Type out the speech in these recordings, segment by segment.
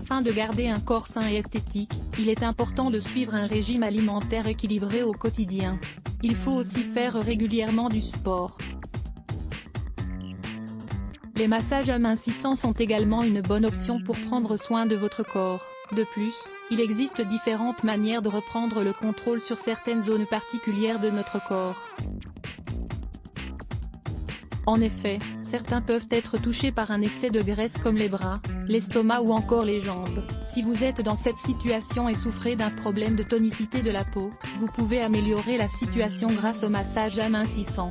Afin de garder un corps sain et esthétique, il est important de suivre un régime alimentaire équilibré au quotidien. Il faut aussi faire régulièrement du sport. Les massages amincissants sont également une bonne option pour prendre soin de votre corps. De plus, il existe différentes manières de reprendre le contrôle sur certaines zones particulières de notre corps. En effet, certains peuvent être touchés par un excès de graisse comme les bras, l'estomac ou encore les jambes. Si vous êtes dans cette situation et souffrez d'un problème de tonicité de la peau, vous pouvez améliorer la situation grâce au massage amincissant.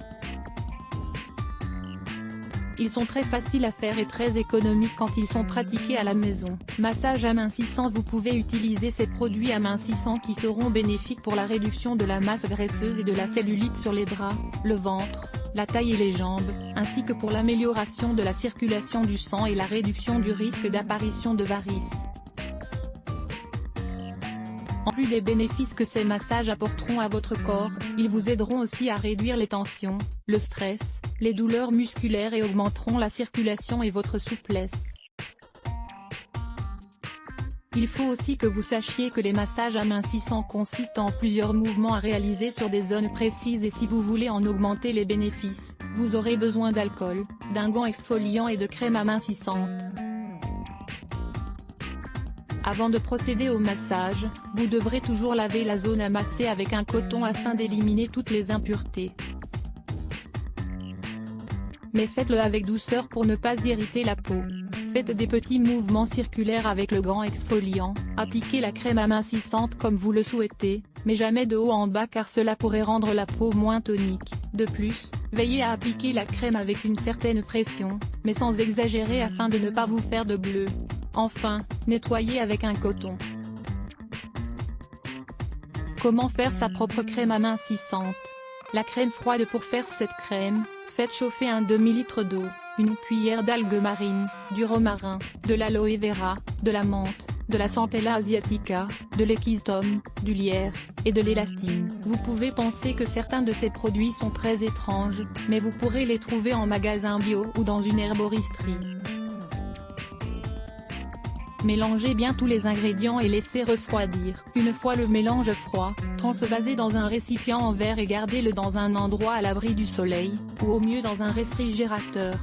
Ils sont très faciles à faire et très économiques quand ils sont pratiqués à la maison. Massage amincissant. Vous pouvez utiliser ces produits amincissants qui seront bénéfiques pour la réduction de la masse graisseuse et de la cellulite sur les bras, le ventre, la taille et les jambes, ainsi que pour l'amélioration de la circulation du sang et la réduction du risque d'apparition de varices. En plus des bénéfices que ces massages apporteront à votre corps, ils vous aideront aussi à réduire les tensions, le stress, les douleurs musculaires et augmenteront la circulation et votre souplesse. Il faut aussi que vous sachiez que les massages amincissants consistent en plusieurs mouvements à réaliser sur des zones précises et si vous voulez en augmenter les bénéfices, vous aurez besoin d'alcool, d'un gant exfoliant et de crème amincissante. Avant de procéder au massage, vous devrez toujours laver la zone à masser avec un coton afin d'éliminer toutes les impuretés. Mais faites-le avec douceur pour ne pas irriter la peau. Faites des petits mouvements circulaires avec le gant exfoliant, appliquez la crème amincissante comme vous le souhaitez, mais jamais de haut en bas car cela pourrait rendre la peau moins tonique. De plus, veillez à appliquer la crème avec une certaine pression, mais sans exagérer afin de ne pas vous faire de bleu. Enfin, nettoyez avec un coton. Comment faire sa propre crème amincissante? La crème froide. Pour faire cette crème, faites chauffer un demi-litre d'eau, une cuillère d'algues marines, du romarin, de l'aloe vera, de la menthe, de la centella asiatica, de l'équisome, du lierre, et de l'élastine. Vous pouvez penser que certains de ces produits sont très étranges, mais vous pourrez les trouver en magasin bio ou dans une herboristerie. Mélangez bien tous les ingrédients et laissez refroidir. Une fois le mélange froid, transvasez dans un récipient en verre et gardez-le dans un endroit à l'abri du soleil, ou au mieux dans un réfrigérateur.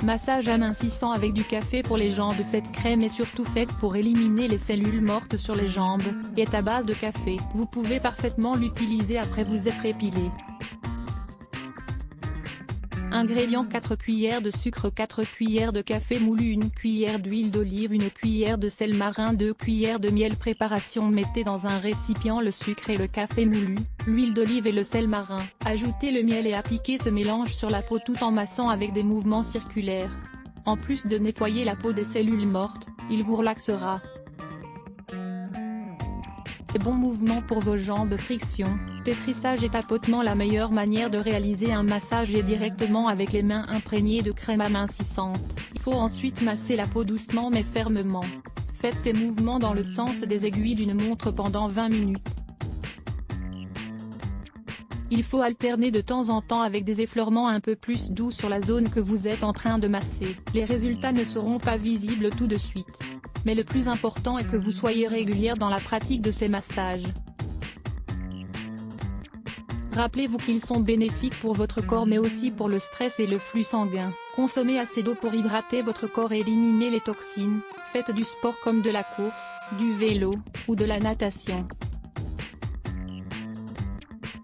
Massage amincissant avec du café pour les jambes. Cette crème est surtout faite pour éliminer les cellules mortes sur les jambes, et est à base de café. Vous pouvez parfaitement l'utiliser après vous être épilé. Ingrédients: 4 cuillères de sucre, 4 cuillères de café moulu, 1 cuillère d'huile d'olive, 1 cuillère de sel marin, 2 cuillères de miel. Préparation: mettez dans un récipient le sucre et le café moulu, l'huile d'olive et le sel marin. Ajoutez le miel et appliquez ce mélange sur la peau tout en massant avec des mouvements circulaires. En plus de nettoyer la peau des cellules mortes, il vous relaxera. Bon mouvement pour vos jambes. Friction, pétrissage et tapotement. La meilleure manière de réaliser un massage est directement avec les mains imprégnées de crème amincissante. Il faut ensuite masser la peau doucement mais fermement. Faites ces mouvements dans le sens des aiguilles d'une montre pendant 20 minutes. Il faut alterner de temps en temps avec des effleurements un peu plus doux sur la zone que vous êtes en train de masser. Les résultats ne seront pas visibles tout de suite. Mais le plus important est que vous soyez régulière dans la pratique de ces massages. Rappelez-vous qu'ils sont bénéfiques pour votre corps mais aussi pour le stress et le flux sanguin. Consommez assez d'eau pour hydrater votre corps et éliminer les toxines. Faites du sport comme de la course, du vélo, ou de la natation.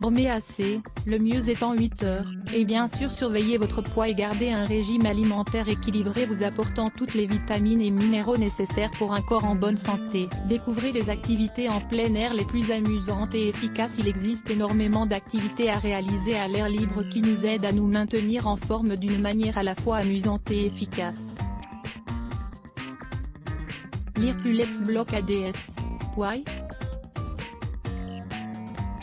Dormez assez, le mieux étant 8 heures, et bien sûr surveillez votre poids et gardez un régime alimentaire équilibré vous apportant toutes les vitamines et minéraux nécessaires pour un corps en bonne santé. Découvrez les activités en plein air les plus amusantes et efficaces. Il existe énormément d'activités à réaliser à l'air libre qui nous aident à nous maintenir en forme d'une manière à la fois amusante et efficace. Lire plus Let's Block ADS. Why?